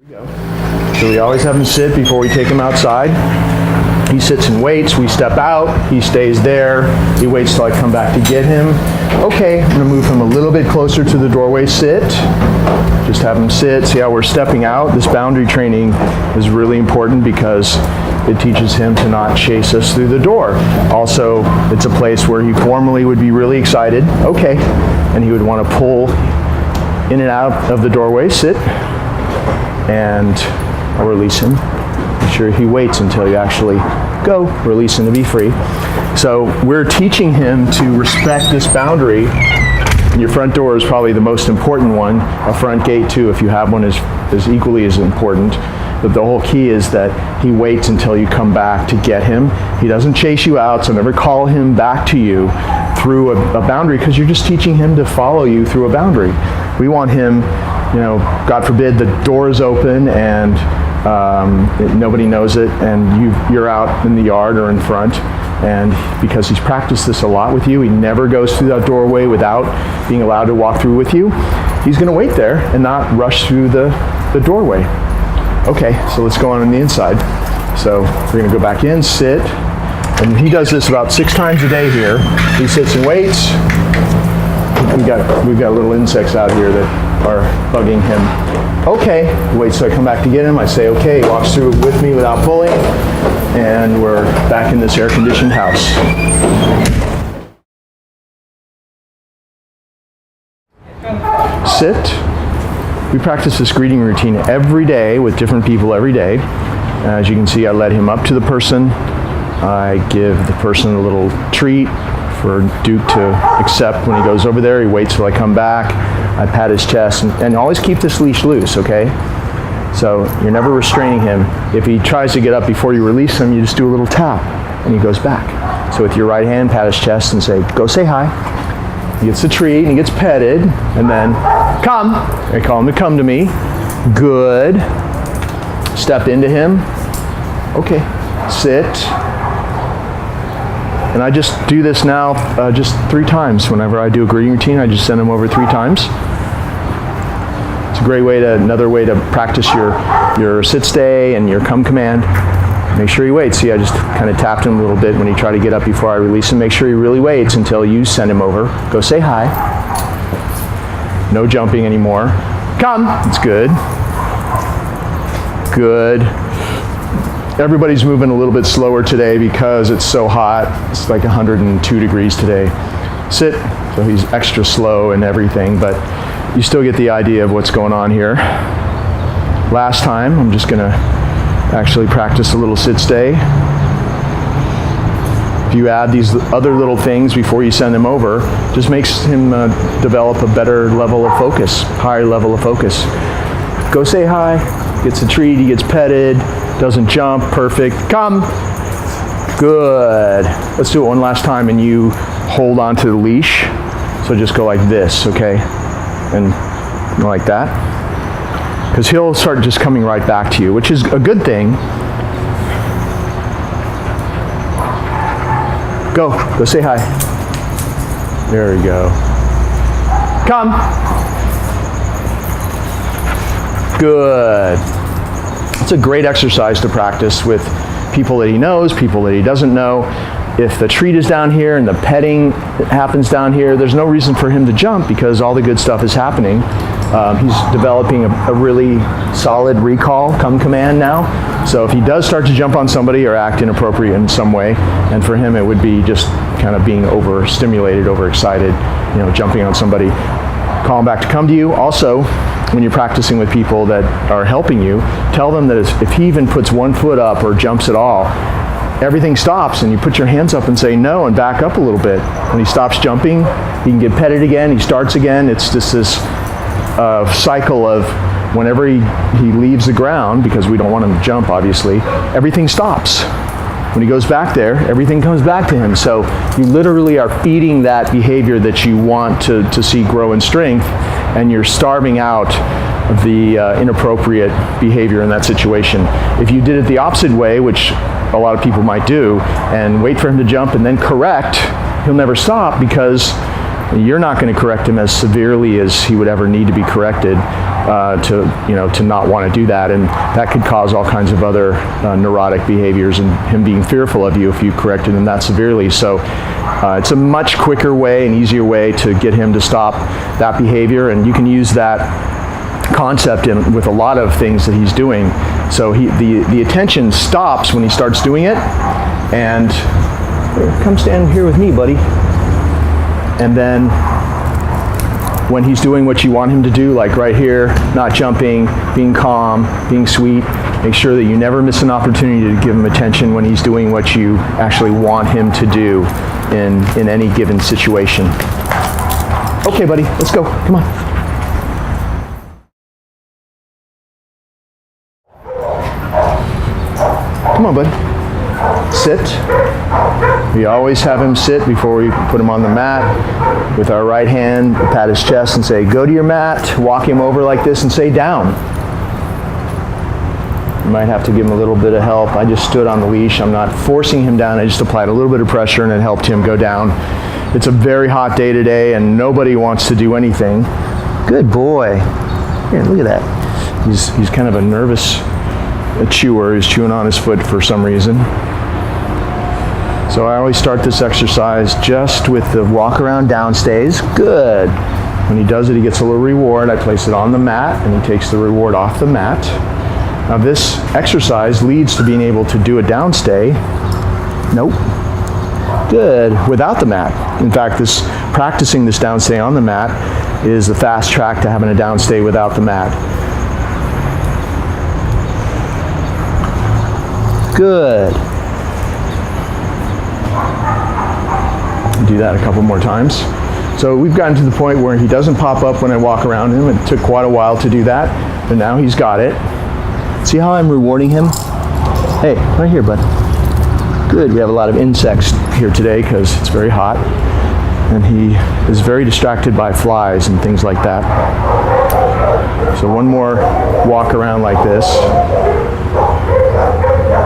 So we always have him sit before we take him outside. He sits and waits. We step out. He stays there. He waits till I come back to get him. Okay, I'm going to move him a little bit closer to the doorway. Sit. Just have him sit. See how we're stepping out? This boundary training is really important because it teaches him to not chase us through the door. Also, it's a place where he formally would be really excited. Okay. And he would want to pull in and out of the doorway. Sit. And I'll release him. Make sure he waits until you actually go. Release him to be free. So we're teaching him to respect this boundary. Your front door is probably the most important one. A front gate too, if you have one, is equally as important. But the whole key is that he waits until you come back to get him. He doesn't chase you out, so never call him back to you through a boundary, because you're just teaching him to follow you through a boundary. We want him, God forbid the door is open and nobody knows it, and you're out in the yard or in front, and because he's practiced this a lot with you, he never goes through that doorway without being allowed to walk through with you. He's going to wait there and not rush through the doorway. Okay, so let's go on the inside. So we're going to go back in, sit, and he does this about 6 times a day here. He sits and waits. We've got little insects out here that are bugging him. Okay, wait till I come back to get him. I say, okay, he walks through with me without pulling, and we're back in this air-conditioned house. Sit. We practice this greeting routine every day with different people every day. As you can see, I led him up to the person. I give the person a little treat for Duke to accept when he goes over there. He waits till I come back. I pat his chest, and always keep this leash loose, okay? So you're never restraining him. If he tries to get up before you release him, you just do a little tap, and he goes back. So with your right hand, pat his chest and say, go say hi. He gets the treat, and he gets petted, and then, come. I call him to come to me. Good. Step into him. Okay. Sit. And I just do this now just 3 times. Whenever I do a greeting routine, I just send him over 3 times. It's a great way another way to practice your sit stay and your come command. Make sure he waits. See, I just kind of tapped him a little bit when he tried to get up before I release him. Make sure he really waits until you send him over. Go say hi. No jumping anymore. Come. It's good. Good. Everybody's moving a little bit slower today because it's so hot. It's like 102 degrees today. Sit. So he's extra slow and everything, but you still get the idea of what's going on here. Last time, I'm just going to actually practice a little sit stay. If you add these other little things before you send him over, just makes him develop a better level of focus, higher level of focus. Go say hi, gets a treat, he gets petted, doesn't jump, perfect. Come. Good. Let's do it one last time, and you hold on to the leash. So just go like this, okay? And like that. Because he'll start just coming right back to you, which is a good thing. Go say hi. There we go. Come. Good. It's a great exercise to practice with people that he knows, people that he doesn't know. If the treat is down here and the petting happens down here, there's no reason for him to jump because all the good stuff is happening. He's developing a really solid recall, come command now. So if he does start to jump on somebody or act inappropriate in some way, and for him it would be just kind of being overstimulated, overexcited, jumping on somebody, call him back to come to you. Also, when you're practicing with people that are helping you, tell them that if he even puts 1 foot up or jumps at all, everything stops, and you put your hands up and say no and back up a little bit. When he stops jumping, he can get petted again, he starts again. It's just this cycle of whenever he leaves the ground, because we don't want him to jump obviously, everything stops. When he goes back there, everything comes back to him. So you literally are feeding that behavior that you want to see grow in strength, and you're starving out the inappropriate behavior in that situation. If you did it the opposite way, which a lot of people might do, and wait for him to jump and then correct, he'll never stop because You're not going to correct him as severely as he would ever need to be corrected to not want to do that, and that could cause all kinds of other neurotic behaviors and him being fearful of you if you corrected him that severely. So it's a much quicker way, an easier way to get him to stop that behavior, and you can use that concept with a lot of things that he's doing. So the attention stops when he starts doing it, and come stand here with me, buddy. And then when he's doing what you want him to do, like right here, not jumping, being calm, being sweet, make sure that you never miss an opportunity to give him attention when he's doing what you actually want him to do in any given situation. Okay, buddy, let's go. Come on. Come on, buddy. Sit. We always have him sit before we put him on the mat. With our right hand, pat his chest and say, go to your mat. Walk him over like this and say, down. You might have to give him a little bit of help. I just stood on the leash. I'm not forcing him down. I just applied a little bit of pressure and it helped him go down. It's a very hot day today and nobody wants to do anything. Good boy. Here, look at that. He's kind of a nervous chewer. He's chewing on his foot for some reason. So I always start this exercise just with the walk around down stays. Good. When he does it, he gets a little reward. I place it on the mat and he takes the reward off the mat. Now this exercise leads to being able to do a down stay. Nope. Good. Without the mat. In fact, practicing this down stay on the mat is the fast track to having a down stay without the mat. Good. Do that a couple more times. So we've gotten to the point where he doesn't pop up when I walk around him. It took quite a while to do that, but now he's got it. See how I'm rewarding him? Hey, right here, bud. Good. We have a lot of insects here today because it's very hot, and he is very distracted by flies and things like that. So one more walk around like this,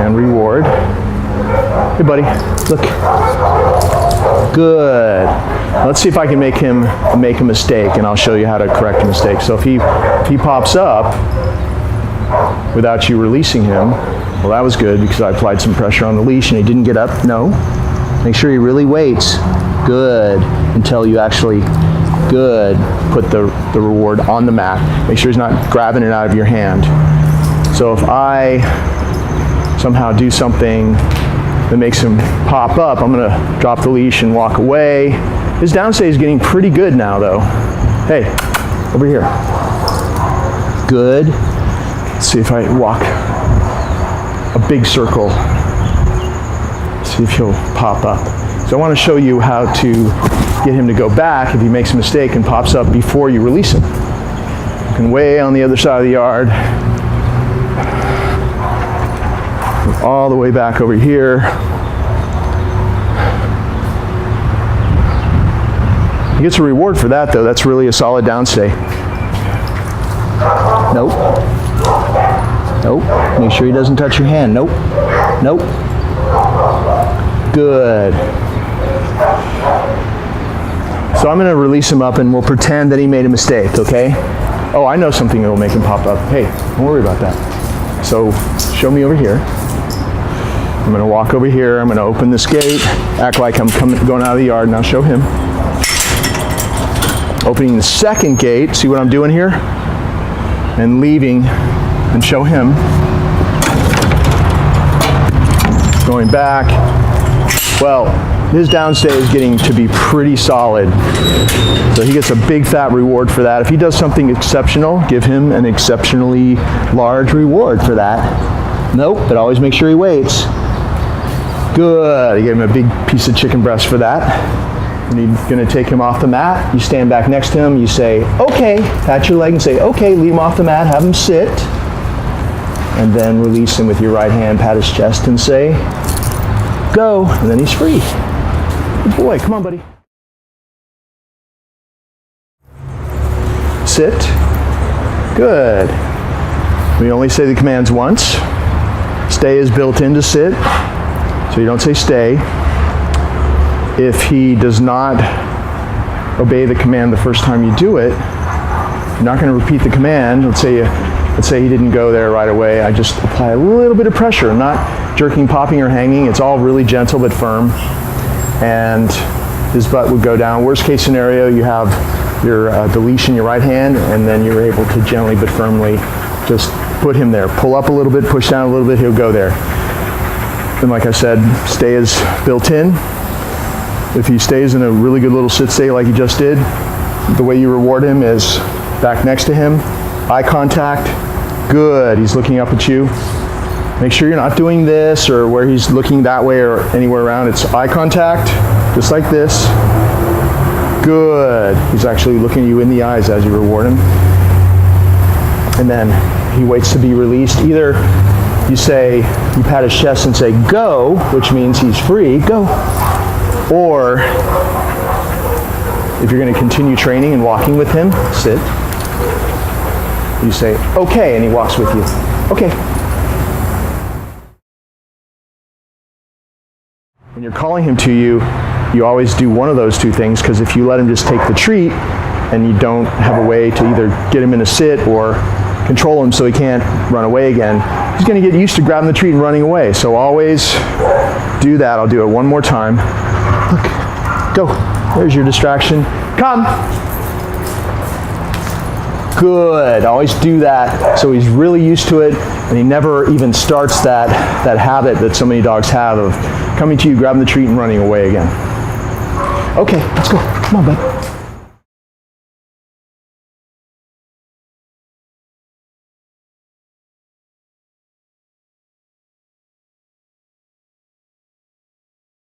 and reward. Hey, buddy, look. Good. Let's see if I can make him make a mistake, and I'll show you how to correct a mistake. So if he pops up without you releasing him, well, that was good because I applied some pressure on the leash and he didn't get up. No. Make sure he really waits. Good. Until you actually, good, put the reward on the mat. Make sure he's not grabbing it out of your hand. So if I somehow do something that makes him pop up, I'm going to drop the leash and walk away. His downstay is getting pretty good now, though. Hey, over here. Good. Let's see if I walk a big circle. See if he'll pop up. So I want to show you how to get him to go back if he makes a mistake and pops up before you release him. You can way on the other side of the yard. All the way back over here. He gets a reward for that, though. That's really a solid downstay. Nope. Nope. Make sure he doesn't touch your hand. Nope. Nope. Good. So I'm going to release him up and we'll pretend that he made a mistake, okay? Oh, I know something that will make him pop up. Hey, don't worry about that. So show me over here. I'm going to walk over here. I'm going to open this gate, act like I'm going out of the yard, and I'll show him. Opening the second gate, see what I'm doing here? And leaving and show him. Going back. Well, his downstay is getting to be pretty solid. So he gets a big fat reward for that. If he does something exceptional, give him an exceptionally large reward for that. Nope, but always make sure he waits. Good. You gave him a big piece of chicken breast for that. When you're going to take him off the mat, you stand back next to him, you say, okay, pat your leg and say, okay, leave him off the mat, have him sit, and then release him with your right hand, pat his chest and say, go, and then he's free. Good boy, come on, buddy. Sit. Good. We only say the commands once. Stay is built into sit, so you don't say stay. If he does not obey the command the first time you do it, you're not going to repeat the command. Let's say he didn't go there right away. I just apply a little bit of pressure. I'm not jerking, popping, or hanging. It's all really gentle but firm. And his butt would go down. Worst case scenario, you have your the leash in your right hand, and then you're able to gently but firmly just put him there. Pull up a little bit, push down a little bit, he'll go there. And like I said, stay is built in. If he stays in a really good little sit stay like he just did, the way you reward him is back next to him, eye contact, good, he's looking up at you. Make sure you're not doing this or where he's looking that way or anywhere around. It's eye contact, just like this. Good, he's actually looking you in the eyes as you reward him. And then he waits to be released. Either you pat his chest and say, go, which means he's free, go. Or if you're going to continue training and walking with him, sit. You say, okay, and he walks with you. Okay. When you're calling him to you, you always do one of those two things, because if you let him just take the treat and you don't have a way to either get him in a sit or control him so he can't run away again, he's going to get used to grabbing the treat and running away. So always do that. I'll do it one more time. Look, go. There's your distraction. Come. Good. Always do that so he's really used to it and he never even starts that habit that so many dogs have of coming to you, grabbing the treat, and running away again. Okay, let's go. Come on, bud.